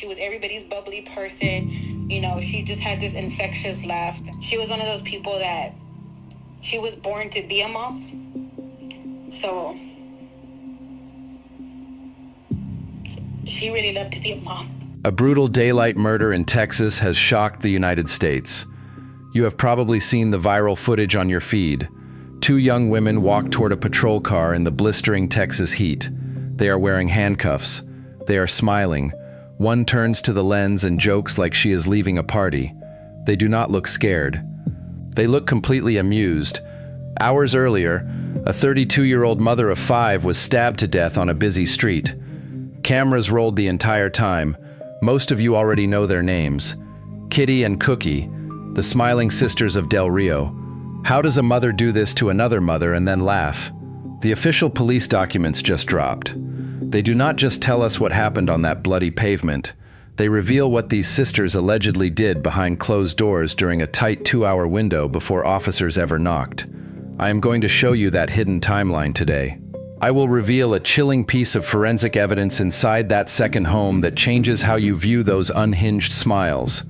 She was everybody's bubbly person. You know, she just had this infectious laugh. She was one of those people that she was born to be a mom. So she really loved to be a mom. A brutal daylight murder in Texas has shocked the United States. You have probably seen the viral footage on your feed. Two young women walk toward a patrol car in the blistering Texas heat. They are wearing handcuffs. They are smiling. One turns to the lens and jokes like she is leaving a party. They do not look scared. They look completely amused. Hours earlier, a 32-year-old mother of 5 was stabbed to death on a busy street. Cameras rolled the entire time. Most of you already know their names. Kitty and Cookie, the smiling sisters of Del Rio. How does a mother do this to another mother and then laugh? The official police documents just dropped. They do not just tell us what happened on that bloody pavement. They reveal what these sisters allegedly did behind closed doors during a tight 2-hour window before officers ever knocked. I am going to show you that hidden timeline today. I will reveal a chilling piece of forensic evidence inside that second home that changes how you view those unhinged smiles.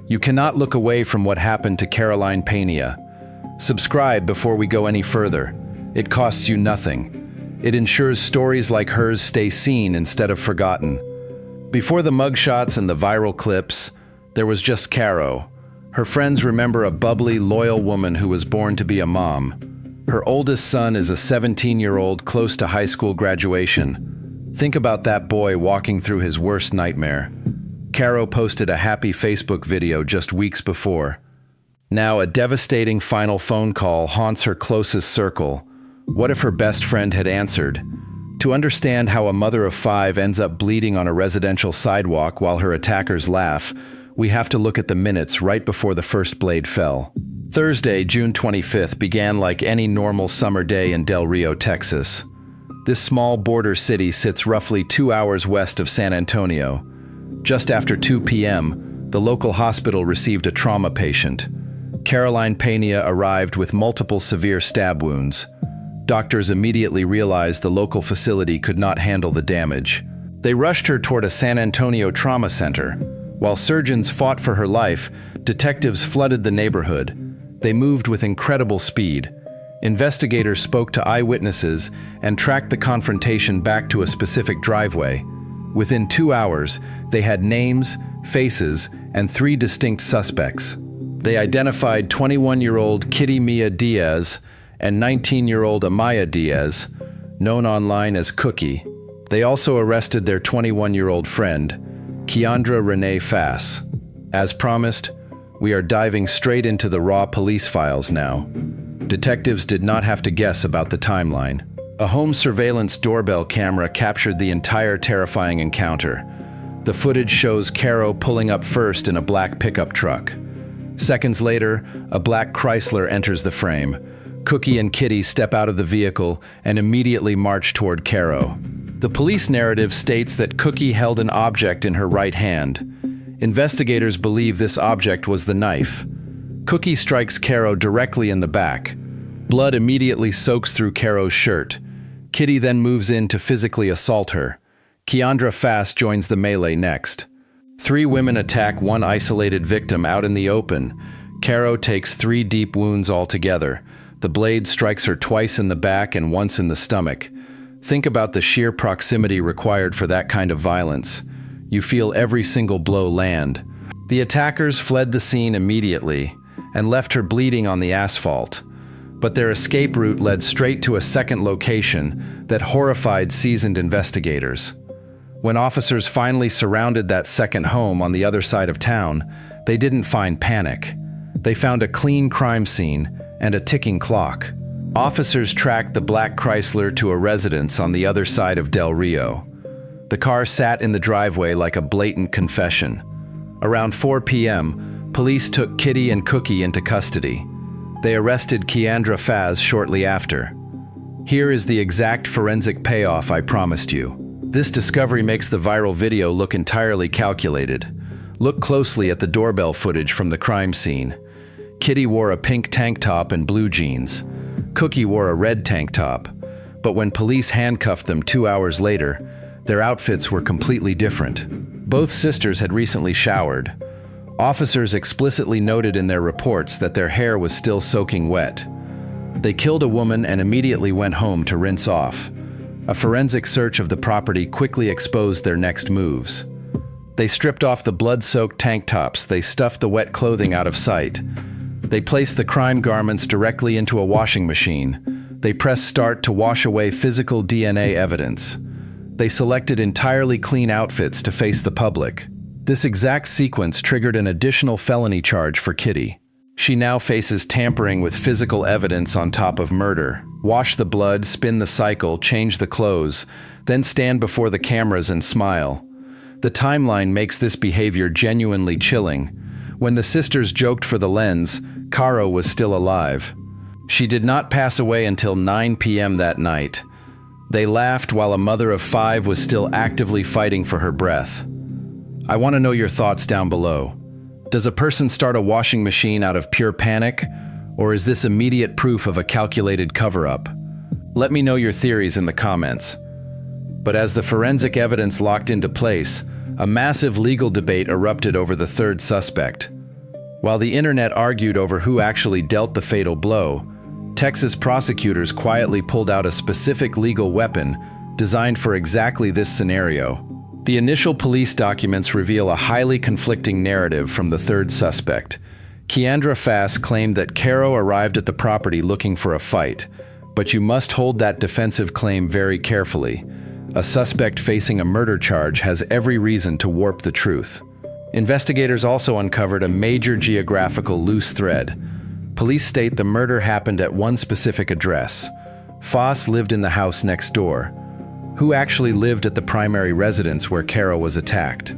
You cannot look away from what happened to Caroline Pena. Subscribe before we go any further. It costs you nothing. It ensures stories like hers stay seen instead of forgotten. Before the mugshots and the viral clips, there was just Caro. Her friends remember a bubbly, loyal woman who was born to be a mom. Her oldest son is a 17-year-old close to high school graduation. Think about that boy walking through his worst nightmare. Caro posted a happy Facebook video just weeks before. Now, a devastating final phone call haunts her closest circle. What if her best friend had answered? To understand how a mother of 5 ends up bleeding on a residential sidewalk while her attackers laugh, we have to look at the minutes right before the first blade fell. Thursday, June 25th, began like any normal summer day in Del Rio, Texas. This small border city sits roughly 2 hours west of San Antonio. Just after 2 p.m., the local hospital received a trauma patient. Caroline Pena arrived with multiple severe stab wounds. Doctors immediately realized the local facility could not handle the damage. They rushed her toward a San Antonio trauma center. While surgeons fought for her life, detectives flooded the neighborhood. They moved with incredible speed. Investigators spoke to eyewitnesses and tracked the confrontation back to a specific driveway. Within 2 hours, they had names, faces, and 3 distinct suspects. They identified 21-year-old Kitty Mia Diaz and 19-year-old Amaya Diaz, known online as Cookie. They also arrested their 21-year-old friend, Keandra Renee Fass. As promised, we are diving straight into the raw police files now. Detectives did not have to guess about the timeline. A home surveillance doorbell camera captured the entire terrifying encounter. The footage shows Caro pulling up first in a black pickup truck. Seconds later, a black Chrysler enters the frame. Cookie and Kitty step out of the vehicle and immediately march toward Caro. The police narrative states that Cookie held an object in her right hand. Investigators believe this object was the knife. Cookie strikes Caro directly in the back. Blood immediately soaks through Caro's shirt. Kitty then moves in to physically assault her. Keandra Fass joins the melee next. 3 women attack one isolated victim out in the open. Caro takes 3 deep wounds altogether. The blade strikes her twice in the back and once in the stomach. Think about the sheer proximity required for that kind of violence. You feel every single blow land. The attackers fled the scene immediately and left her bleeding on the asphalt. But their escape route led straight to a second location that horrified seasoned investigators. When officers finally surrounded that second home on the other side of town, they didn't find panic. They found a clean crime scene and a ticking clock. Officers tracked the black Chrysler to a residence on the other side of Del Rio. The car sat in the driveway like a blatant confession. Around 4 p.m., police took Kitty and Cookie into custody. They arrested Keandra Fass shortly after. Here is the exact forensic payoff I promised you. This discovery makes the viral video look entirely calculated. Look closely at the doorbell footage from the crime scene. Kitty wore a pink tank top and blue jeans. Cookie wore a red tank top. But when police handcuffed them 2 hours later, their outfits were completely different. Both sisters had recently showered. Officers explicitly noted in their reports that their hair was still soaking wet. They killed a woman and immediately went home to rinse off. A forensic search of the property quickly exposed their next moves. They stripped off the blood-soaked tank tops. They stuffed the wet clothing out of sight. They placed the crime garments directly into a washing machine. They pressed start to wash away physical DNA evidence. They selected entirely clean outfits to face the public. This exact sequence triggered an additional felony charge for Kitty. She now faces tampering with physical evidence on top of murder. Wash the blood, spin the cycle, change the clothes, then stand before the cameras and smile. The timeline makes this behavior genuinely chilling. When the sisters joked for the lens, Caro was still alive. She did not pass away until 9 p.m. that night. They laughed while a mother of 5 was still actively fighting for her breath. I want to know your thoughts down below. Does a person start a washing machine out of pure panic, or is this immediate proof of a calculated cover-up? Let me know your theories in the comments. But as the forensic evidence locked into place, a massive legal debate erupted over the third suspect. While the internet argued over who actually dealt the fatal blow, Texas prosecutors quietly pulled out a specific legal weapon designed for exactly this scenario. The initial police documents reveal a highly conflicting narrative from the third suspect. Keandra Fass claimed that Caro arrived at the property looking for a fight, but you must hold that defensive claim very carefully. A suspect facing a murder charge has every reason to warp the truth. Investigators also uncovered a major geographical loose thread. Police state the murder happened at one specific address. Fass lived in the house next door. Who actually lived at the primary residence where Caro was attacked?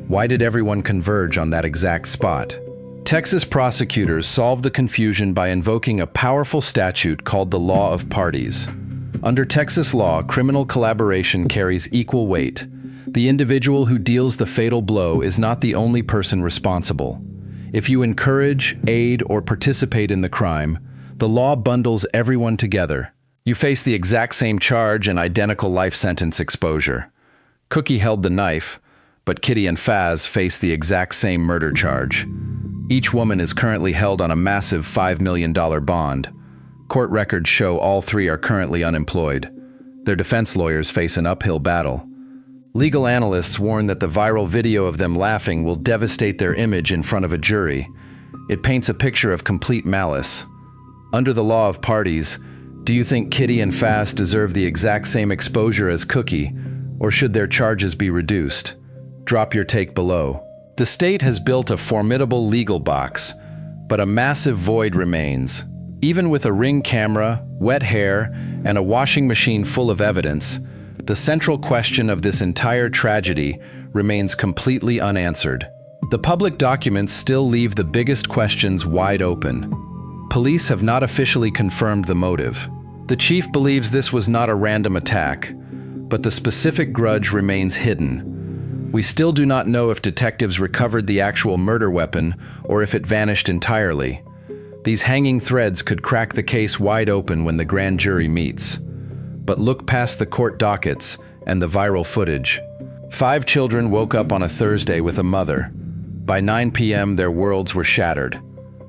Why did everyone converge on that exact spot? Texas prosecutors solved the confusion by invoking a powerful statute called the Law of Parties. Under Texas law, criminal collaboration carries equal weight. The individual who deals the fatal blow is not the only person responsible. If you encourage, aid, or participate in the crime, the law bundles everyone together. You face the exact same charge and identical life sentence exposure. Cookie held the knife, but Kitty and Faz face the exact same murder charge. Each woman is currently held on a massive $5 million bond. Court records show all three are currently unemployed. Their defense lawyers face an uphill battle. Legal analysts warn that the viral video of them laughing will devastate their image in front of a jury. It paints a picture of complete malice. Under the law of parties, do you think Kitty and Faz deserve the exact same exposure as Cookie, or should their charges be reduced? Drop your take below. The state has built a formidable legal box, but a massive void remains. Even with a Ring camera, wet hair, and a washing machine full of evidence, the central question of this entire tragedy remains completely unanswered. The public documents still leave the biggest questions wide open. Police have not officially confirmed the motive. The chief believes this was not a random attack, but the specific grudge remains hidden. We still do not know if detectives recovered the actual murder weapon or if it vanished entirely. These hanging threads could crack the case wide open when the grand jury meets. But look past the court dockets and the viral footage. 5 children woke up on a Thursday with a mother. By 9 p.m., their worlds were shattered.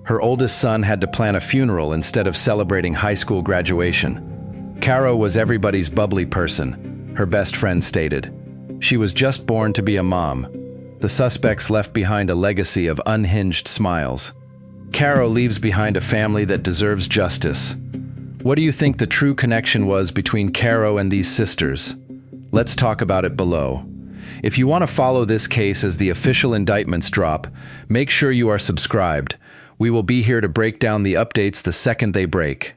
Her oldest son had to plan a funeral instead of celebrating high school graduation. Caro was everybody's bubbly person, her best friend stated. She was just born to be a mom. The suspects left behind a legacy of unhinged smiles. Caro leaves behind a family that deserves justice. What do you think the true connection was between Caro and these sisters? Let's talk about it below. If you want to follow this case as the official indictments drop, make sure you are subscribed. We will be here to break down the updates the second they break.